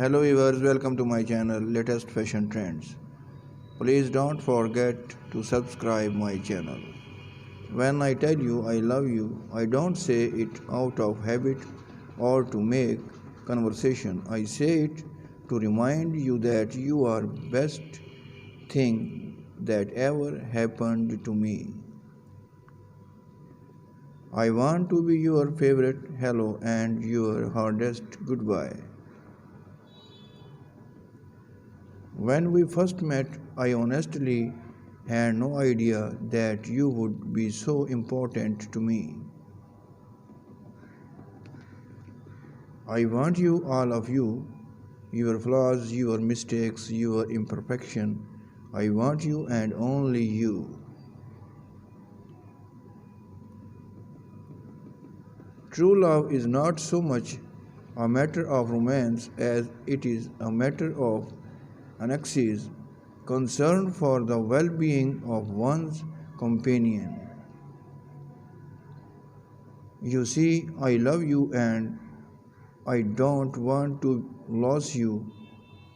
Hello viewers, welcome to my channel Latest Fashion Trends. Please don't forget to subscribe my channel. When I tell you I love you, I don't say it out of habit or to make conversation. I say it to remind you that you are best thing that ever happened to me. I want to be your favorite hello and your hardest goodbye. When we first met, I honestly had no idea that you would be so important to me. I want you, all of you, your flaws, your mistakes, your imperfection. I want you and only you. True love is not so much a matter of romance as it is a matter of annexes, concern for the well-being of one's companion. You see, I love you and I don't want to lose you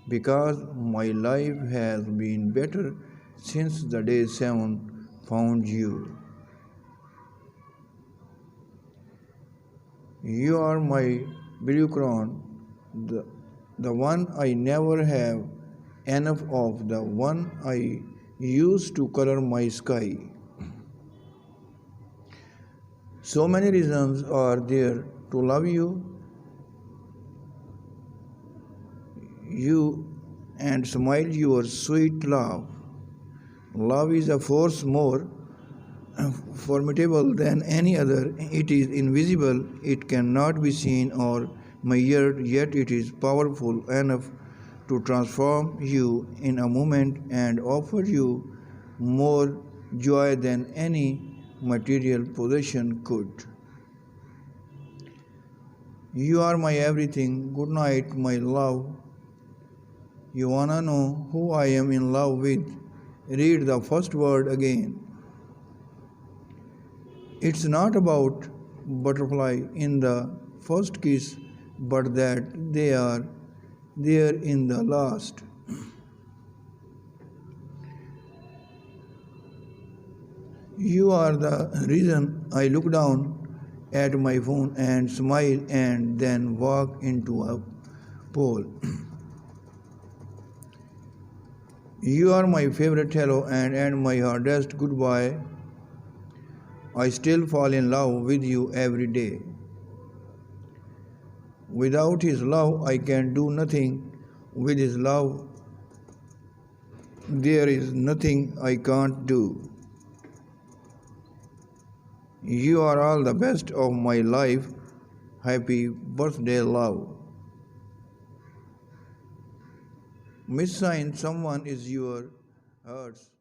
because my life has been better since the day 7 found you. You are my blue crown, the one I never have enough of, the one I use to color my sky. So many reasons are there to love you and smile your sweet love. Love is a force more formidable than any other. It is invisible, it cannot be seen or measured, yet it is powerful enough to transform you in a moment and offer you more joy than any material possession could. You are my everything. Good night, my love. You wanna know who I am in love with? Read the first word again. It's not about butterfly in the first kiss, but that they are there in the last. You are the reason I look down at my phone and smile and then walk into a pool. You are my favorite hello and my hardest goodbye. I still fall in love with you every day. Without his love, I can do nothing. With his love, there is nothing I can't do. You are all the best of my life. Happy birthday, love. Miss Sign, someone is your hearts.